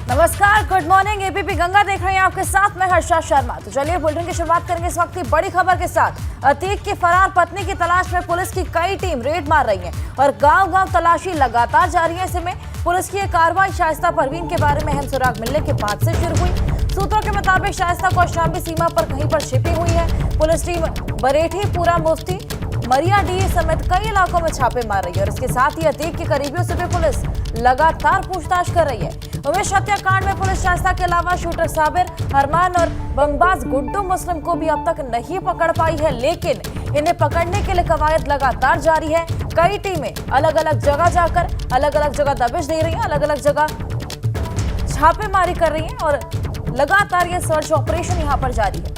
नमस्कार, good morning. ABP Ganga देख रहे हैं, आपके साथ मैं हर्षा शर्मा। तो चलिए बुलेटिन की शुरुआत करेंगे इस वक्त की बड़ी खबर के साथ। अतीक की फरार पत्नी की तलाश में पुलिस की कई टीम रेड मार रही है और गांव-गांव तलाशी लगातार जारी है। ऐसे में पुलिस की यह कार्रवाई शाइस्ता परवीन के बारे में अहम सुराग मिलने के बाद से शुरू हुई। सूत्रों के मुताबिक शाइस्ता कौशांबी सीमा पर कहीं पर छिपी हुई है। पुलिस टीम बरेठी, पूरा मुफ्ती, मरियाडीह समेत कई इलाकों में छापे मार रही है और इसके साथ ही अतीक के करीबियों से भी पुलिस लगातार पूछताछ कर रही है। उमेश हत्याकांड में पुलिस शाइस्ता के अलावा शूटर साबिर, अरमान और बमबाज गुड्डू मुस्लिम को भी अब तक नहीं पकड़ पाई है, लेकिन इन्हें पकड़ने के लिए कवायद लगातार जारी है। कई टीमें अलग अलग जगह जाकर अलग अलग जगह दबिश दे रही हैं, अलग अलग जगह छापेमारी कर रही हैं और लगातार ये सर्च ऑपरेशन यहां पर जारी है।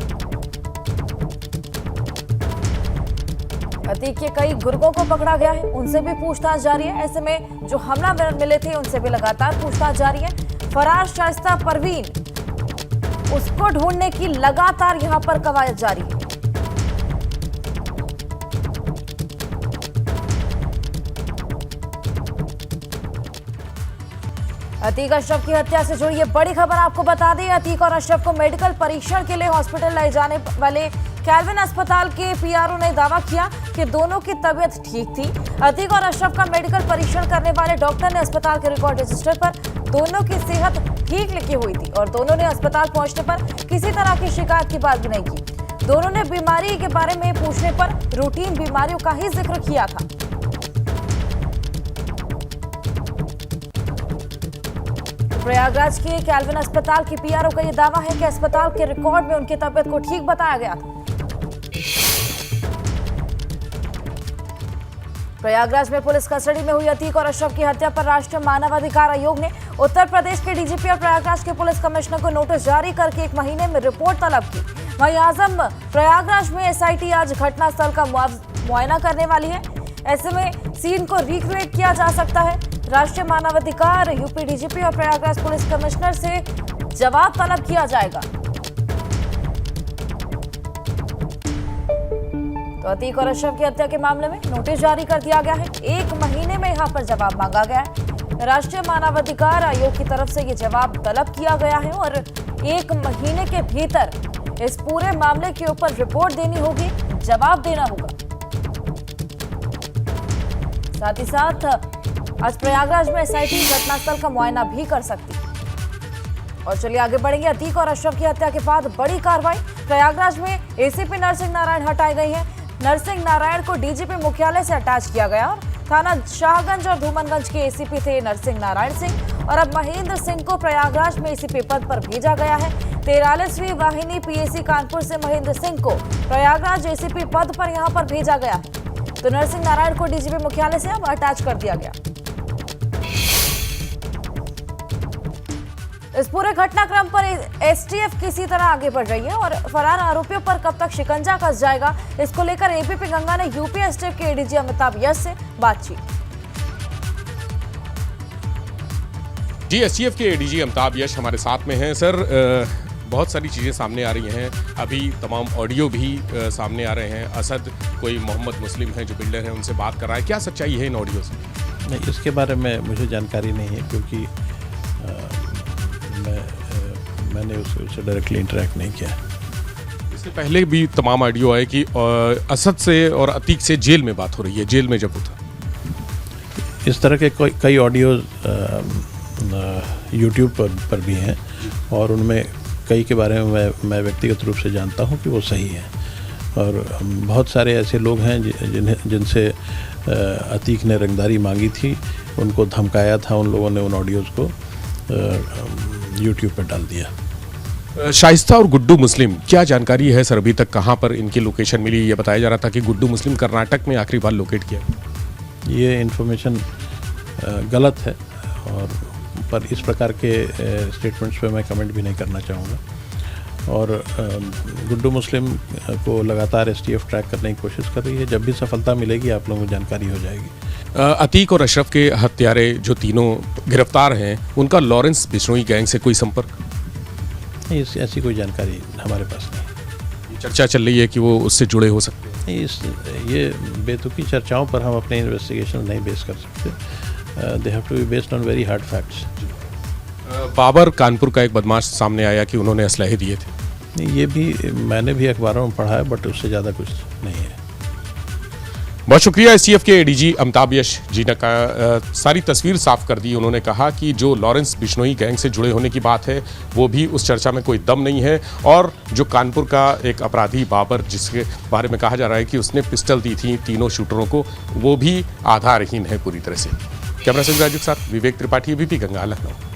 अतीक के कई गुर्गों को पकड़ा गया है, उनसे भी पूछताछ जारी है। ऐसे में जो हमलावर मिले थे उनसे भी लगातार पूछताछ जारी है। फरार शाइस्ता परवीन, उसको ढूंढने की लगातार यहां पर कवायद जारी है। अतीक अशरफ की हत्या से जुड़ी ये बड़ी खबर आपको बता दें। अतीक और अशरफ को मेडिकल परीक्षण के लिए हॉस्पिटल ले जाने वाले कैल्विन अस्पताल के पीआरओ ने दावा किया कि दोनों की तबीयत ठीक थी। अतीक और अशरफ का मेडिकल परीक्षण करने वाले डॉक्टर ने अस्पताल के रिकॉर्ड रजिस्टर पर दोनों की सेहत ठीक लिखी हुई थी और दोनों ने अस्पताल पहुंचने पर किसी तरह की शिकायत की बात भी नहीं की। दोनों ने बीमारी के बारे में पूछने पर रूटीन बीमारियों का ही जिक्र किया था। प्रयागराज के कैल्विन अस्पताल के पीआरओ का यह दावा है कि अस्पताल के रिकॉर्ड में उनकी तबीयत को ठीक बताया गया था। प्रयागराज में पुलिस कस्टडी में हुई अतीक और अशरफ की हत्या पर राष्ट्रीय मानवाधिकार आयोग ने उत्तर प्रदेश के डीजीपी और प्रयागराज के पुलिस कमिश्नर को नोटिस जारी करके 1 महीने में रिपोर्ट तलब की। वहीं आजम प्रयागराज में एसआईटी आज घटनास्थल का मुआयना करने वाली है। ऐसे में सीन को रिक्रिएट किया जा सकता है। राष्ट्रीय मानवाधिकार यूपी डीजीपी और प्रयागराज पुलिस कमिश्नर से जवाब तलब किया जाएगा। तो अतीक और अशरफ की हत्या के मामले में नोटिस जारी कर दिया गया है। 1 महीने में यहां पर जवाब मांगा गया है। राष्ट्रीय मानवाधिकार आयोग की तरफ से ये जवाब तलब किया गया है और 1 महीने के भीतर इस पूरे मामले के ऊपर रिपोर्ट देनी होगी, जवाब देना होगा। साथ ही साथ आज प्रयागराज में एसआईटी घटनास्थल का मुआयना भी कर सकती है। और चलिए आगे बढ़ेंगे। अतीक और अशरफ की हत्या के बाद बड़ी कार्रवाई। प्रयागराज में एसीपी नरसिंह नारायण हटाए गए हैं। नरसिंह नारायण को डीजीपी मुख्यालय से अटैच किया गया और थाना शाहगंज और धूमनगंज के एसीपी थे नरसिंह नारायण सिंह और अब महेंद्र सिंह को प्रयागराज में एसीपी पद पर भेजा गया है। 43वीं वाहिनी पीएसी कानपुर से महेंद्र सिंह को प्रयागराज एसीपी पद पर यहां पर भेजा गया है। तो नरसिंह नारायण को डीजीपी मुख्यालय से अब अटैच कर दिया गया। इस पूरे घटनाक्रम पर एसटीएफ किसी तरह आगे बढ़ रही है और फरार आरोपियों पर कब तक शिकंजा कस जाएगा, इसको लेकर एबीपी गंगा ने यूपी एसटीएफ के एडीजी अमिताभ यश से बातचीत। जी, एसटीएफ के एडीजी अमिताभ यश हमारे साथ में हैं। सर, बहुत सारी चीज़ें सामने आ रही हैं, अभी तमाम ऑडियो भी सामने आ रहे हैं। असद कोई मोहम्मद मुस्लिम है जो बिल्डर है, उनसे बात कर रहा है, क्या सच्चाई है इन ऑडियो से? नहीं, इसके बारे में मुझे जानकारी नहीं है क्योंकि मैंने उससे डायरेक्टली इंटरेक्ट नहीं किया। इससे पहले भी तमाम ऑडियो आए कि असद से और अतीक से जेल में बात हो रही है, जेल में जब वो था। इस तरह के कई ऑडियोज यूट्यूब पर भी हैं और उनमें कई के बारे में मैं व्यक्तिगत रूप से जानता हूं कि वो सही है और बहुत सारे ऐसे लोग हैं जिनसे अतीक ने रंगदारी मांगी थी, उनको धमकाया था, उन लोगों ने उन ऑडियोज़ को यूट्यूब पर डाल दिया। शाइस्ता और गुड्डू मुस्लिम, क्या जानकारी है सर अभी तक, कहाँ पर इनकी लोकेशन मिली? ये बताया जा रहा था कि गुड्डू मुस्लिम कर्नाटक में आखिरी बार लोकेट किया। ये इन्फॉर्मेशन गलत है और पर इस प्रकार के स्टेटमेंट्स पे मैं कमेंट भी नहीं करना चाहूँगा। और गुड्डू मुस्लिम को लगातार एसटीएफ ट्रैक करने की कोशिश कर रही है। जब भी सफलता मिलेगी आप लोगों को जानकारी हो जाएगी। अतीक और अशरफ के हत्यारे जो तीनों गिरफ्तार हैं, उनका लॉरेंस बिश्नोई गैंग से कोई संपर्क? नहीं, ऐसी कोई जानकारी हमारे पास नहीं। चर्चा चल रही है कि वो उससे जुड़े हो सकते हैं। नहीं, ये बेतुकी चर्चाओं पर हम अपने इन्वेस्टिगेशन नहीं बेस कर सकते। They have to be based on very hard facts. Babar Kanpur का एक बदमाश सामने आया कि उन्होंने असलहे दिए थे। नहीं, ये भी मैंने भी अखबारों में पढ़ा है, बट उससे ज़्यादा कुछ नहीं है। बहुत शुक्रिया। एसटीएफ के एडीजी अमिताभ यश जी ने सारी तस्वीर साफ कर दी। उन्होंने कहा कि जो लॉरेंस बिश्नोई गैंग से जुड़े होने की बात है वो भी उस चर्चा में कोई दम नहीं है, और जो कानपुर का एक अपराधी बाबर जिसके बारे में कहा जा रहा है कि उसने पिस्टल दी थी तीनों शूटरों को, वो भी आधारहीन है पूरी तरह से। कैमरा से राजू के साथ विवेक त्रिपाठी, एबीपी गंगा, लखनऊ।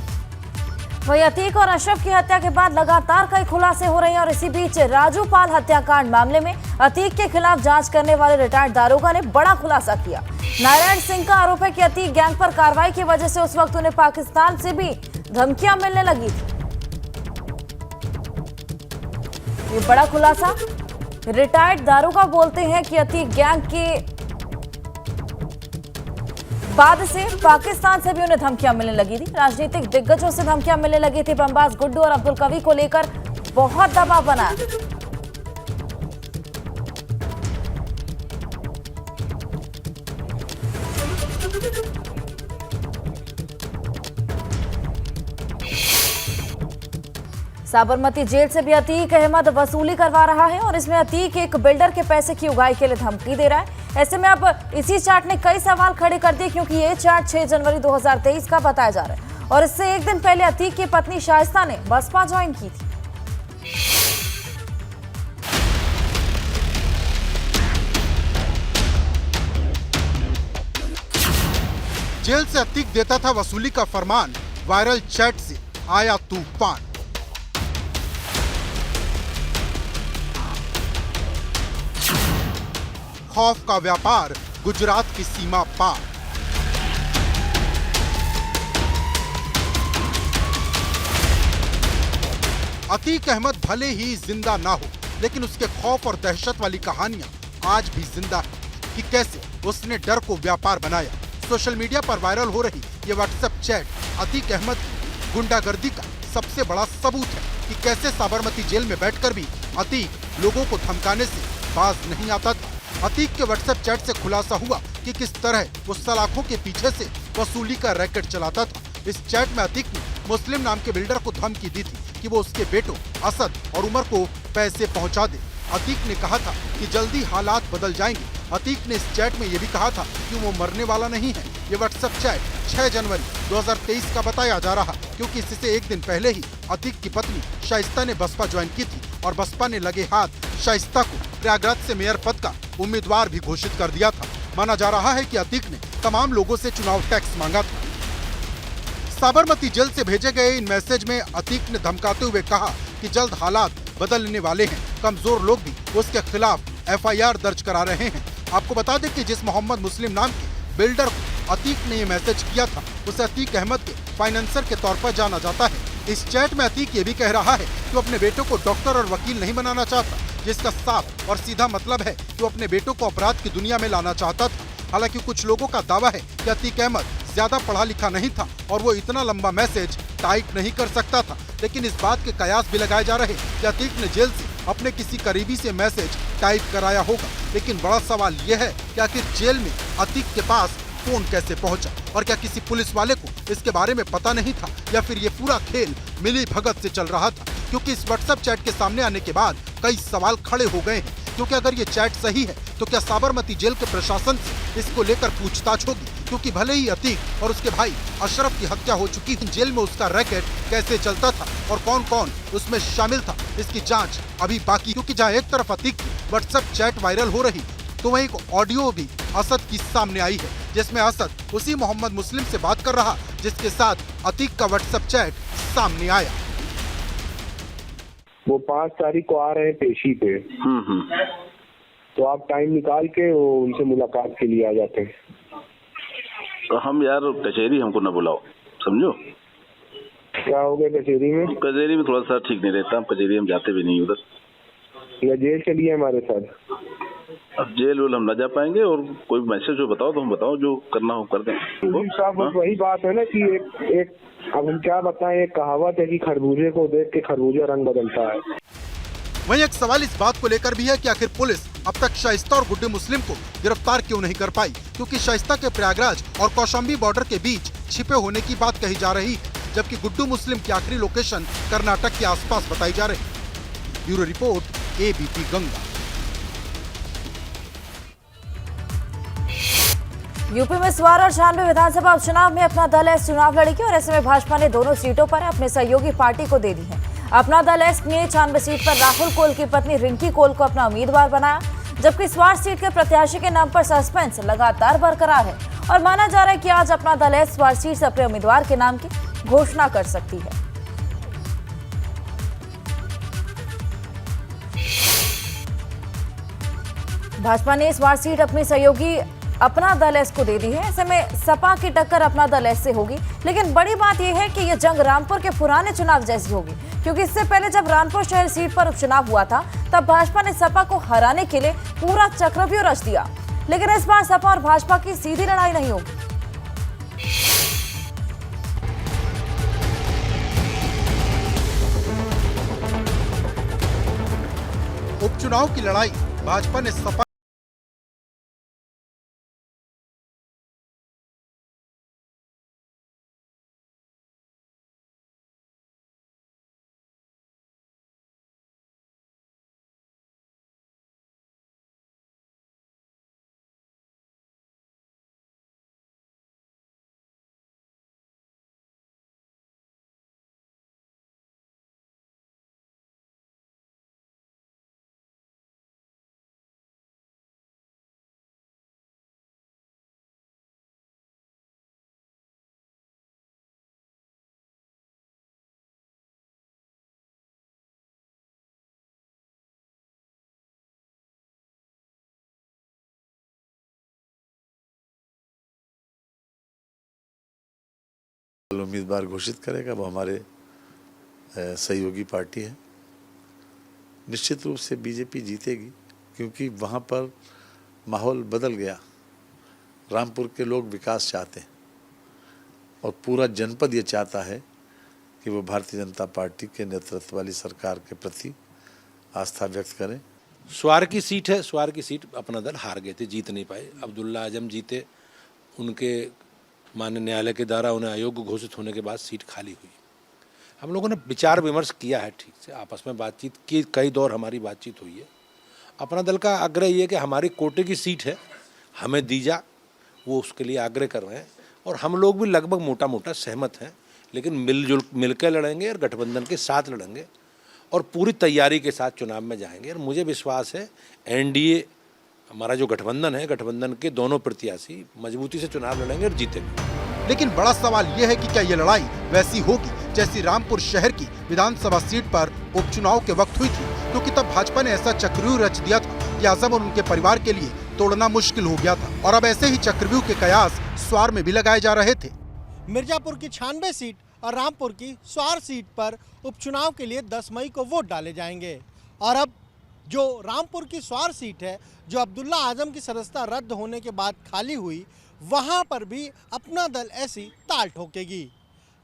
वहीं अतीक और अशरफ की हत्या के बाद लगातार कई खुलासे हो रहे हैं और इसी बीच राजू पाल हत्याकांड मामले में अतीक के खिलाफ जांच करने वाले रिटायर्ड दारोगा ने बड़ा खुलासा किया। नारायण सिंह का आरोप है कि अतीक गैंग पर कार्रवाई की वजह से उस वक्त उन्हें पाकिस्तान से भी धमकियां मिलने लगी थी। ये बड़ा खुलासा। रिटायर्ड दारोगा बोलते हैं कि अतीक गैंग के बाद से पाकिस्तान से भी उन्हें धमकियां मिलने लगी थी। राजनीतिक दिग्गजों से धमकियां मिलने लगी थी। बमबाज गुड्डू और अब्दुल कवी को लेकर बहुत दबाव बना। साबरमती जेल से भी अतीक अहमद वसूली करवा रहा है और इसमें अतीक एक बिल्डर के पैसे की उगाही के लिए धमकी दे रहा है। ऐसे में अब इसी चार्ट ने कई सवाल खड़े कर दिए, क्योंकि ये चार्ट 6 जनवरी 2023 का बताया जा रहा है और इससे एक दिन पहले अतीक की पत्नी शाइस्ता ने बसपा ज्वाइन की थी। जेल से अतीक देता था वसूली का फरमान, वायरल चैट से आया तूफान। खौफ का व्यापार गुजरात की सीमा पार। अतीक अहमद भले ही जिंदा ना हो, लेकिन उसके खौफ और दहशत वाली कहानियां आज भी जिंदा है कि कैसे उसने डर को व्यापार बनाया। सोशल मीडिया पर वायरल हो रही ये व्हाट्सएप चैट अतीक अहमद की गुंडागर्दी का सबसे बड़ा सबूत है कि कैसे साबरमती जेल में बैठकर भी अतीक लोगों को धमकाने से बाज नहीं आता था। अतीक के व्हाट्सएप चैट से खुलासा हुआ कि किस तरह वो सलाखों के पीछे से वसूली का रैकेट चलाता था। इस चैट में अतीक ने मुस्लिम नाम के बिल्डर को धमकी दी थी कि वो उसके बेटों असद और उमर को पैसे पहुंचा दे। अतीक ने कहा था कि जल्दी हालात बदल जाएंगे। अतीक ने इस चैट में ये भी कहा था कि वो मरने वाला नहीं है। ये व्हाट्सएप चैट 6 जनवरी 2023 का बताया जा रहा, क्योंकि इससे एक दिन पहले ही अतीक की पत्नी शाइस्ता ने बसपा ज्वाइन की थी और बसपा ने लगे हाथ शाइस्ता को प्रयागराज से मेयर पद का उम्मीदवार भी घोषित कर दिया था। माना जा रहा है कि अतीक ने तमाम लोगों से चुनाव टैक्स मांगा था। साबरमती जेल से भेजे गए इन मैसेज में अतीक ने धमकाते हुए कहा कि जल्द हालात बदलने वाले हैं, कमजोर लोग भी उसके खिलाफ एफआईआर दर्ज करा रहे हैं। आपको बता दें कि जिस मोहम्मद मुस्लिम नाम के बिल्डर को अतीक ने ये मैसेज किया था, उसे अतीक अहमद के फाइनेंसर के तौर पर जाना जाता है। इस चैट में अतीक ये भी कह रहा है कि वो अपने बेटों को डॉक्टर और वकील नहीं बनाना चाहता, जिसका साफ और सीधा मतलब है कि वो अपने बेटों को अपराध की दुनिया में लाना चाहता था। हालांकि कुछ लोगों का दावा है कि अतीक अहमद ज्यादा पढ़ा लिखा नहीं था और वो इतना लंबा मैसेज टाइप नहीं कर सकता था, लेकिन इस बात के कयास भी लगाए जा रहे कि अतीक ने जेल से अपने किसी करीबी से मैसेज टाइप कराया होगा। लेकिन बड़ा सवाल यह है कि आखिर जेल में अतीक के पास फोन कैसे पहुंचा और क्या किसी पुलिस वाले को इसके बारे में पता नहीं था, या फिर ये पूरा खेल मिली भगत से चल रहा था। क्योंकि इस व्हाट्सएप चैट के सामने आने के बाद कई सवाल खड़े हो गए हैं, क्योंकि अगर ये चैट सही है तो क्या साबरमती जेल के प्रशासन से इसको लेकर पूछताछ होगी? क्योंकि भले ही अतीक और उसके भाई अशरफ की हत्या हो चुकी है, जेल में उसका रैकेट कैसे चलता था और कौन कौन उसमें शामिल था, इसकी जांच अभी बाकी। क्योंकि जहां एक तरफ अतीक की व्हाट्सएप चैट वायरल हो रही, तो वहीं एक ऑडियो भी असद की सामने आई है, जिसमें असद उसी मोहम्मद मुस्लिम से बात कर रहा जिसके साथ अतीक का व्हाट्सएप चैट सामने आया। वो 5 तारीख को आ रहे हैं पेशी पे, तो आप टाइम निकाल के वो उनसे मुलाकात के लिए आ जाते हैं। तो हम यार कचहरी हमको न बुलाओ, समझो। क्या हो गया कचहरी में? कचहरी में थोड़ा सा ठीक नहीं रहता, हम कचहरी हम जाते भी नहीं उधर। या जेल चलिए हमारे साथ। अब जेल वेल हम न जा पाएंगे, और कोई मैसेज हो बताओ तो हम बताओ, जो करना हो कर दें। साहब वही बात है ना कि एक अब हम क्या बताएं, एक कहावत है कि खरबूजे को देख के खरबूजा रंग बदलता है। वहीं एक सवाल इस बात को लेकर भी है कि आखिर पुलिस अब तक शाइस्ता और गुड्डू मुस्लिम को गिरफ्तार क्यों नहीं कर पाई, क्योंकि शाइस्ता के प्रयागराज और कौशाम्बी बॉर्डर के बीच छिपे होने की बात कही जा रही है। जबकि गुड्डू मुस्लिम की आखिरी लोकेशन कर्नाटक के आसपास बताई जा रही है। Bureau report, ABP Ganga. UP में स्वार और 96 विधानसभा उपचुनाव में अपना दल एस चुनाव लड़ेगी और ऐसे में भाजपा ने दोनों सीटों पर अपने सहयोगी पार्टी को दे दी है। अपना दल एस ने 96 सीट पर राहुल कोल की पत्नी रिंकी कोल को अपना उम्मीदवार बनाया, जबकि स्वार सीट के प्रत्याशी के नाम पर सस्पेंस लगातार बरकरार है और माना जा रहा है कि आज अपना दल एस स्वार सीट से अपने उम्मीदवार के नाम की घोषणा कर सकती है। भाजपा ने स्वार सीट अपनी सहयोगी अपना दल एस को दे दी है। ऐसे में सपा की टक्कर अपना दल एस से होगी, लेकिन बड़ी बात यह है कि यह जंग रामपुर के पुराने चुनाव जैसी होगी, क्योंकि इससे पहले जब रामपुर शहर सीट पर उपचुनाव हुआ था तब भाजपा ने सपा को हराने के लिए पूरा चक्रव्यूह रच दिया, लेकिन इस बार सपा और भाजपा की सीधी लड़ाई नहीं होगी। उपचुनाव की लड़ाई भाजपा ने सपा उम्मीदवार घोषित करेगा, वो हमारे सहयोगी पार्टी है। निश्चित रूप से बीजेपी जीतेगी, क्योंकि वहाँ पर माहौल बदल गया। रामपुर के लोग विकास चाहते हैं और पूरा जनपद ये चाहता है कि वो भारतीय जनता पार्टी के नेतृत्व वाली सरकार के प्रति आस्था व्यक्त करें। स्वार की सीट है, स्वार की सीट अपना दल हार गए थे, जीत नहीं पाए। अब्दुल्ला आजम जीते, उनके माननीय न्यायालय के द्वारा उन्हें अयोग्य घोषित होने के बाद सीट खाली हुई। हम लोगों ने विचार विमर्श किया है, ठीक से आपस में बातचीत की, कई दौर हमारी बातचीत हुई है। अपना दल का आग्रह ये है कि हमारी कोटे की सीट है, हमें दी जा, वो उसके लिए आग्रह कर रहे हैं और हम लोग भी लगभग मोटा मोटा सहमत हैं, लेकिन मिलकर लड़ेंगे और गठबंधन के साथ लड़ेंगे और पूरी तैयारी के साथ चुनाव में जाएंगे। और मुझे विश्वास है एनडीए हमारा जो गठबंधन है, गठबंधन के दोनों प्रत्याशी मजबूती से चुनाव लड़ेंगे और जीतेंगे। लेकिन बड़ा सवाल यह है कि क्या ये लड़ाई वैसी होगी जैसी रामपुर शहर की विधानसभा सीट पर उपचुनाव के वक्त हुई थी, क्योंकि तब भाजपा ने ऐसा चक्रव्यूह रच दिया था कि आजम और उनके परिवार के लिए तोड़ना मुश्किल हो गया था। और अब ऐसे ही चक्रव्यूह के कयास स्वार में भी लगाए जा रहे थे। मिर्जापुर की 96 सीट और रामपुर की स्वार सीट पर उपचुनाव के लिए 10 मई को वोट डाले जाएंगे। और अब जो रामपुर की स्वार सीट है, जो अब्दुल्ला आजम की सदस्यता रद्द होने के बाद खाली हुई, वहां पर भी अपना दल ऐसी ताल ठोकेगी।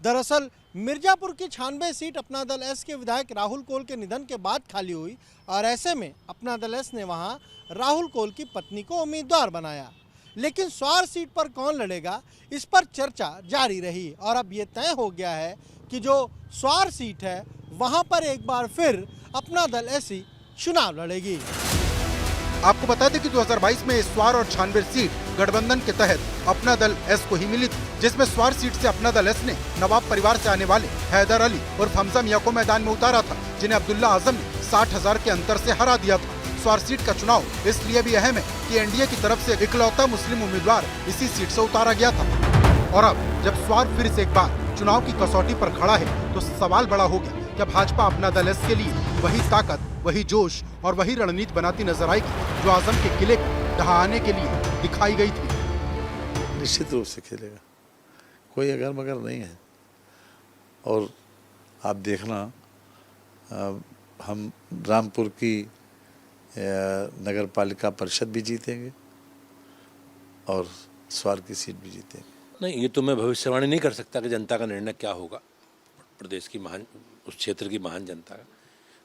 दरअसल मिर्जापुर की 96 सीट अपना दल एस के विधायक राहुल कोल के निधन के बाद खाली हुई और ऐसे में अपना दल एस ने वहां राहुल कोल की पत्नी को उम्मीदवार बनाया। लेकिन स्वार सीट पर कौन लड़ेगा, इस पर चर्चा जारी रही और अब ये तय हो गया है कि जो स्वार सीट है वहां पर एक बार फिर अपना दल ऐसी चुनाव लड़ेगी। आपको बता दें कि 2022 में स्वार और 96 सीट गठबंधन के तहत अपना दल एस को ही मिली थी, जिसमें स्वार सीट से अपना दल एस ने नवाब परिवार से आने वाले हैदर अली और हमजा मियां को मैदान में उतारा था, जिन्हें अब्दुल्ला आजम ने 60,000 के अंतर से हरा दिया था। स्वार सीट का चुनाव इसलिए भी अहम है कि एनडीए की तरफ से इकलौता मुस्लिम उम्मीदवार इसी सीट से उतारा गया था। और अब जब स्वार फिर से एक बार चुनाव की कसौटी पर खड़ा है, तो सवाल बड़ा हो गया, क्या भाजपा अपना दल एस के लिए वही ताकत, वही जोश और वही रणनीति बनाती नजर आएगी जो आजम के किले को ढहाने के लिए दिखाई गई थी? निश्चित रूप से खेलेगा, कोई अगर मगर नहीं है। और आप देखना, हम रामपुर की नगर पालिका परिषद भी जीतेंगे और स्वार की सीट भी जीतेंगे। नहीं, ये तो मैं भविष्यवाणी नहीं कर सकता कि जनता का निर्णय क्या होगा, प्रदेश की महान, उस क्षेत्र की महान जनता का।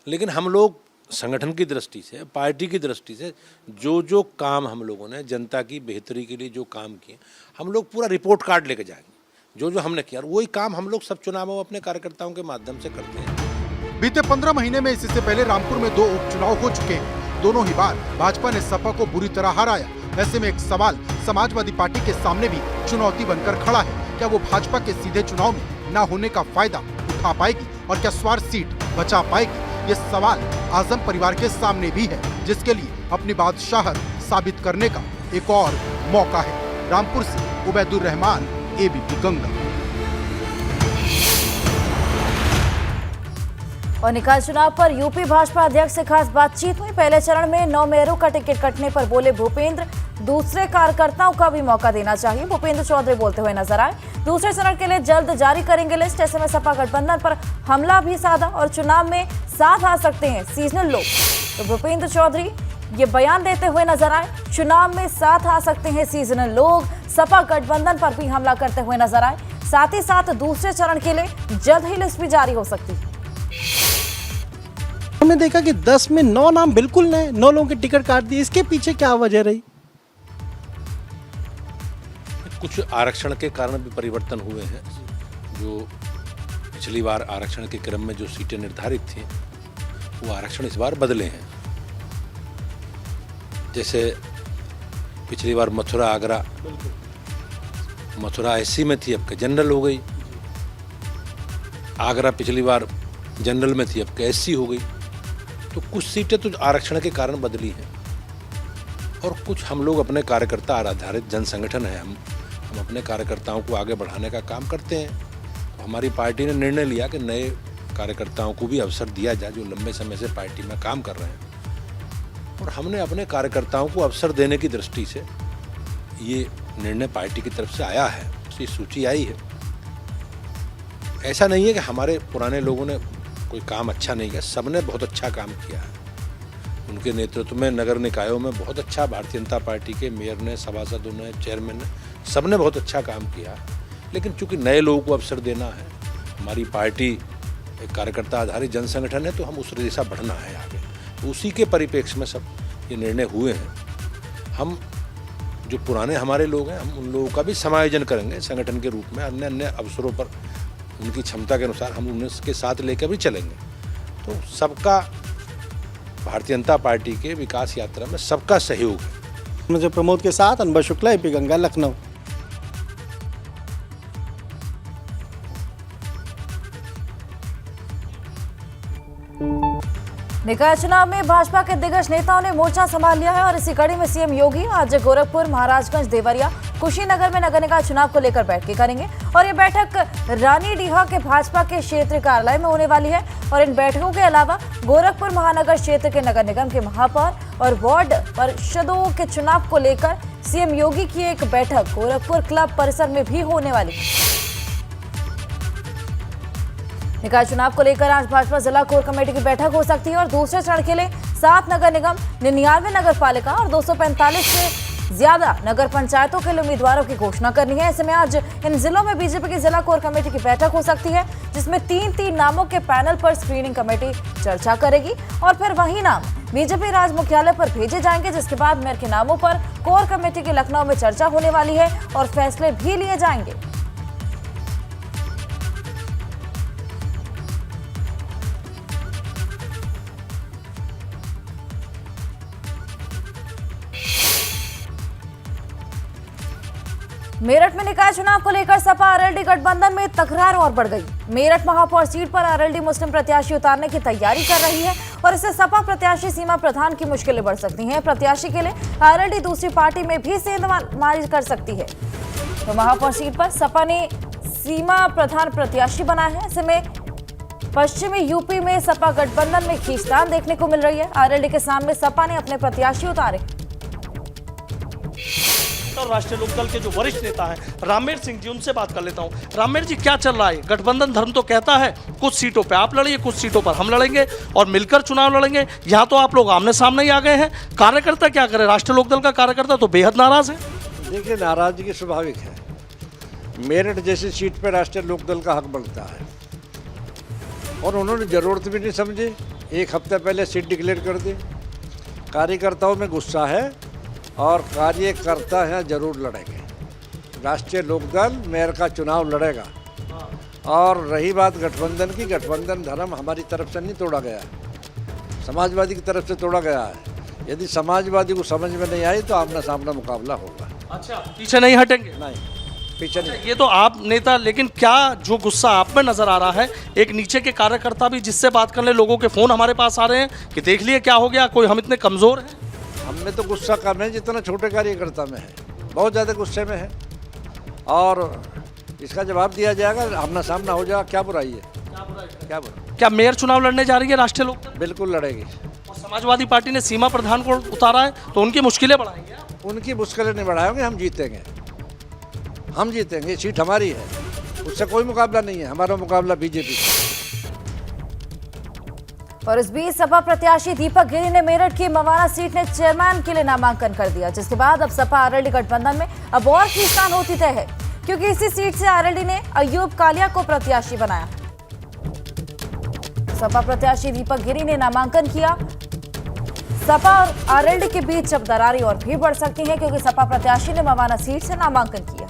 लेकिन हम लोग संगठन की दृष्टि से, पार्टी की दृष्टि से जो काम हम लोगों ने जनता की बेहतरी के लिए जो काम किए, हम लोग पूरा रिपोर्ट कार्ड लेके जाएंगे। जो हमने किया वही काम हम लोग सब चुनावों में अपने कार्यकर्ताओं के माध्यम से करते हैं। बीते 15 महीने में इससे पहले रामपुर में 2 उपचुनाव हो चुके हैं। दोनों ही बार भाजपा ने सपा को बुरी तरह हराया। ऐसे में एक सवाल समाजवादी पार्टी के सामने भी चुनौती बनकर खड़ा है, क्या वो भाजपा के सीधे चुनाव में न होने का फायदा उठा पाएगी और क्या स्वार सीट बचा पाएगी? ये सवाल आजम परिवार के सामने भी है, जिसके लिए अपनी बादशाहत साबित करने का एक और मौका है। रामपुर से उबैदुर रहमान, एबीपी गंगा। और निकाय चुनाव पर यूपी भाजपा अध्यक्ष से खास बातचीत हुई। पहले चरण में 9 मेयरों का टिकट कटने पर बोले भूपेंद्र, दूसरे कार्यकर्ताओं का भी मौका देना चाहिए। भूपेंद्र चौधरी बोलते हुए नजर आए। दूसरे चरण के लिए जल्द जारी करेंगे लिस्ट। ऐसे में सपा गठबंधन पर हमला भी साधा और चुनाव में साथ आ सकते हैं सीजनल लोग। तो भूपेंद्र चौधरी ये बयान देते हुए नजर आए। चुनाव में साथ आ सकते हैं सीजनल लोग। सपा गठबंधन पर भी हमला करते हुए नजर आए। साथ ही साथ दूसरे चरण के लिए जल्द ही लिस्ट भी जारी हो सकती है। हमने देखा कि 10 में 9 नाम बिल्कुल नए, 9 लोगों के टिकट काट दिए। इसके पीछे क्या वजह रही? कुछ आरक्षण के कारण भी परिवर्तन हुए हैं। जो पिछली बार आरक्षण के क्रम में जो सीटें निर्धारित थी वो आरक्षण इस बार बदले हैं। जैसे पिछली बार मथुरा आगरा, मथुरा एससी में थी, अब के जनरल हो गई। आगरा पिछली बार जनरल में थी, अब के एससी हो गई। तो कुछ सीटें तो आरक्षण के कारण बदली हैं और कुछ हम लोग अपने कार्यकर्ता आधारित जन संगठन है। हम अपने कार्यकर्ताओं को आगे बढ़ाने का काम करते हैं। तो हमारी पार्टी ने निर्णय लिया कि नए कार्यकर्ताओं को भी अवसर दिया जाए जो लंबे समय से पार्टी में काम कर रहे हैं। और हमने अपने कार्यकर्ताओं को अवसर देने की दृष्टि से ये निर्णय पार्टी की तरफ से आया है, उसकी सूची आई है। ऐसा नहीं है कि हमारे पुराने लोगों ने कोई काम अच्छा नहीं किया, सबने बहुत अच्छा काम किया है। उनके नेतृत्व में नगर निकायों में बहुत अच्छा भारतीय जनता पार्टी के मेयर ने, सभासदों ने, चेयरमैन ने, सबने बहुत अच्छा काम किया। लेकिन चूंकि नए लोगों को अवसर देना है, हमारी पार्टी एक कार्यकर्ता आधारित जन संगठन है, तो हम उस दिशा बढ़ना है आगे। तो उसी के परिप्रेक्ष्य में सब ये निर्णय हुए हैं। हम जो पुराने हमारे लोग हैं, हम उन लोगों का भी समायोजन करेंगे संगठन के रूप में। अन्य अन्य अवसरों पर उनकी क्षमता के अनुसार हम उनके साथ लेकर भी चलेंगे। तो सबका भारतीय जनता पार्टी के विकास यात्रा में सबका सहयोग है। मुझे प्रमोद के साथ अनवर शुक्ला, एबीपी गंगा, लखनऊ। निकाय चुनाव में भाजपा के दिग्गज नेताओं ने मोर्चा संभाल लिया है और इसी कड़ी में सीएम योगी आज गोरखपुर, महाराजगंज, देवरिया, कुशीनगर में नगर निकाय चुनाव को लेकर बैठकें करेंगे। और ये बैठक रानीडीहा के भाजपा के क्षेत्रीय कार्यालय में होने वाली है। और इन बैठकों के अलावा गोरखपुर महानगर क्षेत्र के नगर निगम के महापौर और वार्ड पार्षदों के चुनाव को लेकर सीएम योगी की एक बैठक गोरखपुर क्लब परिसर में भी होने वाली है। निकाय चुनाव को लेकर आज भाजपा जिला कोर कमेटी की बैठक हो सकती है और दूसरे चरण के लिए 7 नगर निगम, 99 नगर पालिका और 245 से ज्यादा नगर पंचायतों के लिए उम्मीदवारों की घोषणा करनी है। ऐसे में आज इन जिलों में बीजेपी की जिला कोर कमेटी की बैठक हो सकती है, जिसमें 3 नामों के पैनल पर स्क्रीनिंग कमेटी चर्चा करेगी और फिर वही नाम बीजेपी राज्य मुख्यालय पर भेजे जाएंगे, जिसके बाद मेयर के नामों पर कोर कमेटी की लखनऊ में चर्चा होने वाली है और फैसले भी लिए जाएंगे। मेरठ में निकाय चुनाव को लेकर सपा आरएलडी गठबंधन में तकरार और बढ़ गई। मेरठ महापौर सीट पर आरएलडी मुस्लिम प्रत्याशी उतारने की तैयारी कर रही है और इससे सपा प्रत्याशी सीमा प्रधान की मुश्किलें बढ़ सकती हैं। प्रत्याशी के लिए आरएलडी दूसरी पार्टी में भी सेंधमारी कर सकती है। तो महापौर सीट पर सपा ने सीमा प्रधान प्रत्याशी बना है। ऐसे में पश्चिमी यूपी में सपा गठबंधन में खींचतान देखने को मिल रही है। आरएलडी के सामने सपा ने अपने प्रत्याशी उतारे। और राष्ट्रीय लोकदल के जो वरिष्ठ नेता हैं राममेर सिंह जी, उनसे बात कर लेता हूं। राममेर जी, क्या चल रहा है? गठबंधन धर्म तो कहता है कुछ सीटों पे आप लड़िए, कुछ सीटों पर हम लड़ेंगे और मिलकर चुनाव लड़ेंगे। यहाँ तो आप लोग आमने सामने ही आ गए हैं। कार्यकर्ता क्या करे? राष्ट्रीय लोकदल का कार्यकर्ता तो बेहद नाराज है। देखिए, नाराजगी स्वाभाविक है। मेरठ जैसी सीट पर राष्ट्रीय लोकदल का हक बनता है और उन्होंने जरूरत भी नहीं समझी, 1 हफ्ते पहले सीट डिक्लेयर कर दी। कार्यकर्ताओं में गुस्सा है और कार्यकर्ता हैं जरूर लड़ेंगे। राष्ट्रीय लोकदल मेयर का चुनाव लड़ेगा। और रही बात गठबंधन की, गठबंधन धर्म हमारी तरफ से नहीं तोड़ा गया है, समाजवादी की तरफ से तोड़ा गया है। यदि समाजवादी को समझ में नहीं आई तो आमना सामना मुकाबला होगा। अच्छा, पीछे नहीं हटेंगे? नहीं, पीछे नहीं। ये तो आप नेता, लेकिन क्या जो गुस्सा आप में नजर आ रहा है, एक नीचे के कार्यकर्ता भी जिससे बात करने लोगों के फोन हमारे पास आ रहे हैं कि देख लिए क्या हो गया, कोई हम इतने कमजोर हैं? हम में तो गुस्सा कम है जितना छोटे कार्यकर्ता में है, बहुत ज़्यादा गुस्से में है। और इसका जवाब दिया जाएगा, आमना सामना हो जाएगा। क्या बुराई है? क्या बुराई? क्या मेयर चुनाव लड़ने जा रही है राष्ट्रीय लोकदल? बिल्कुल लड़ेगी। और समाजवादी पार्टी ने सीमा प्रधान को उतारा है, तो उनकी मुश्किलें बढ़ाएंगे? उनकी मुश्किलें नहीं बढ़ाएंगे, हम जीतेंगे। हम जीतेंगे, सीट हमारी है, उससे कोई मुकाबला नहीं है। हमारा मुकाबला बीजेपी से। और इस बीच सपा प्रत्याशी दीपक गिरी ने मेरठ की मवाना सीट में चेयरमैन के लिए नामांकन कर दिया, जिसके बाद अब सपा आरएलडी गठबंधन में अब और खींचतान होती तय है, क्योंकि इसी सीट से आरएलडी ने अयूब कालिया को प्रत्याशी बनाया। सपा प्रत्याशी दीपक गिरी ने नामांकन किया। सपा और आरएलडी के बीच अब दरारें और भी बढ़ सकती हैं, क्योंकि सपा प्रत्याशी ने मवाना सीट से नामांकन किया।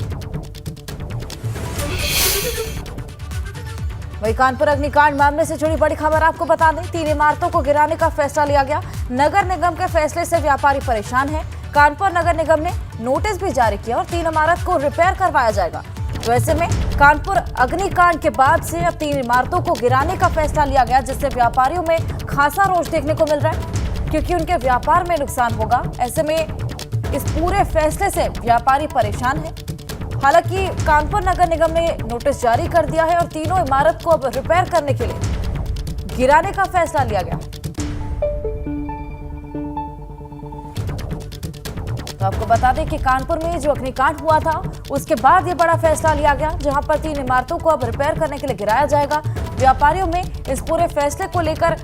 वहीं कानपुर अग्निकांड मामले से जुड़ी बड़ी खबर आपको बता दें, 3 इमारतों को गिराने का फैसला लिया गया। नगर निगम के फैसले से व्यापारी परेशान हैं। कानपुर नगर निगम ने नोटिस भी जारी किया और 3 इमारत को रिपेयर करवाया जाएगा। तो ऐसे में कानपुर अग्निकांड के बाद से अब 3 इमारतों को गिराने का फैसला लिया गया, जिससे व्यापारियों में खासा रोष देखने को मिल रहा है, क्योंकि उनके व्यापार में नुकसान होगा। ऐसे में इस पूरे फैसले से व्यापारी परेशान है। हालांकि कानपुर नगर निगम ने नोटिस जारी कर दिया है और तीनों इमारत को अब रिपेयर करने के लिए गिराने का फैसला लिया गया। तो आपको बता दें कि कानपुर में जो अग्निकांड हुआ था, उसके बाद ये बड़ा फैसला लिया गया, जहां पर 3 इमारतों को अब रिपेयर करने के लिए गिराया जाएगा। व्यापारियों में इस पूरे फैसले को लेकर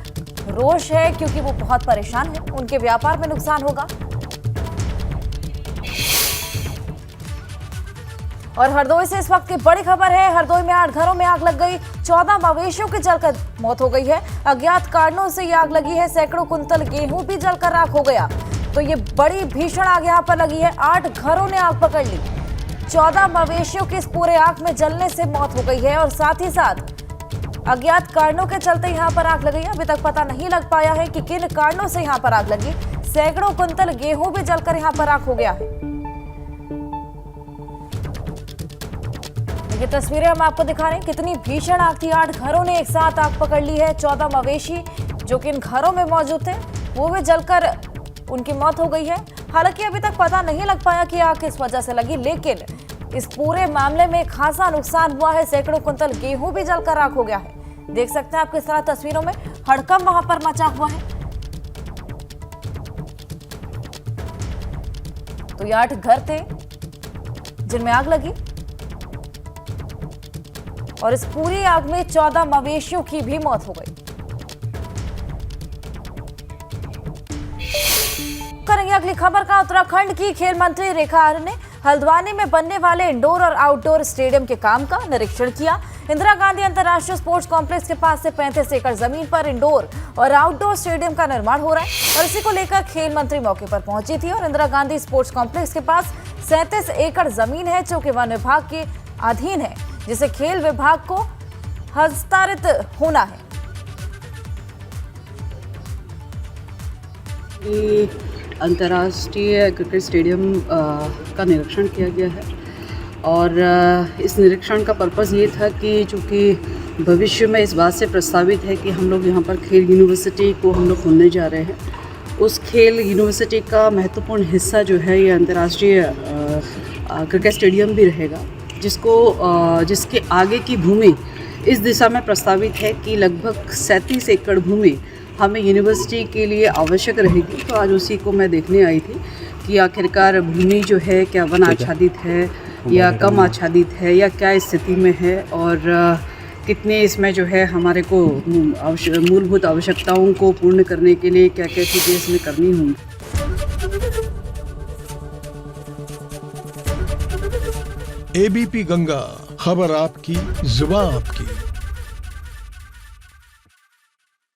रोष है, क्योंकि वो बहुत परेशान है, उनके व्यापार में नुकसान होगा। और हरदोई से इस वक्त की बड़ी खबर है। हरदोई में 8 घरों में आग लग गई, 14 मवेशियों की जलकर मौत हो गई है। अज्ञात कारणों से ये आग लगी है। सैकड़ों कुंतल गेहूं भी जलकर राख हो गया। तो ये बड़ी भीषण आग यहाँ पर लगी है। 8 घरों ने आग पकड़ ली। 14 मवेशियों की इस पूरे आग में जलने से मौत हो गई है और साथ ही साथ अज्ञात कारणों के चलते यहाँ पर आग लगी है। अभी तक पता नहीं लग पाया है कि किन कारणों से यहाँ पर आग लगी। सैकड़ों कुंतल गेहूं भी जलकर यहाँ पर राख हो गया है। ये तस्वीरें हम आपको दिखा रहे हैं, कितनी भीषण आग थी। 8 घरों ने एक साथ आग पकड़ ली है। 14 मवेशी जो कि इन घरों में मौजूद थे, वो भी जलकर उनकी मौत हो गई है। हालांकि अभी तक पता नहीं लग पाया कि आग किस वजह से लगी, लेकिन इस पूरे मामले में खासा नुकसान हुआ है। सैकड़ों कुंतल गेहूं भी जलकर राख हो गया है। देख सकते हैं आप किस तरह तस्वीरों में हड़कंप वहां पर मचा हुआ है। तो ये 8 घर थे जिनमें आग लगी और इस पूरी आग में 14 मवेशियों की भी मौत हो गई। करेंगे अगली खबर का। उत्तराखंड की खेल मंत्री रेखा आर्य ने हल्द्वानी में बनने वाले इंडोर और आउटडोर स्टेडियम के काम का निरीक्षण किया। इंदिरा गांधी अंतर्राष्ट्रीय स्पोर्ट्स कॉम्प्लेक्स के पास से 35 एकड़ जमीन पर इंडोर और आउटडोर स्टेडियम का निर्माण हो रहा है और इसी को लेकर खेल मंत्री मौके पर पहुंची थी। और इंदिरा गांधी स्पोर्ट्स कॉम्प्लेक्स के पास 37 एकड़ जमीन है, जो कि वन विभाग के अधीन है, जिसे खेल विभाग को हस्तांतरित होना है। अंतर्राष्ट्रीय क्रिकेट स्टेडियम का निरीक्षण किया गया है और इस निरीक्षण का पर्पज़ ये था कि चूँकि भविष्य में इस बात से प्रस्तावित है कि हम लोग यहाँ पर खेल यूनिवर्सिटी को हम लोग खोलने जा रहे हैं। उस खेल यूनिवर्सिटी का महत्वपूर्ण हिस्सा जो है ये अंतर्राष्ट्रीय क्रिकेट स्टेडियम भी रहेगा, जिसके आगे की भूमि इस दिशा में प्रस्तावित है कि लगभग 37 एकड़ भूमि हमें यूनिवर्सिटी के लिए आवश्यक रहेगी। तो आज उसी को मैं देखने आई थी कि आखिरकार भूमि जो है क्या वन आच्छादित है या कम आच्छादित है या क्या स्थिति में है और कितने इसमें जो है हमारे को मूलभूत आवश्यकताओं को पूर्ण करने के लिए क्या क्या चीज़ें इसमें करनी होंगी। एबीपी गंगा, खबर आपकी, जुबान आपकी।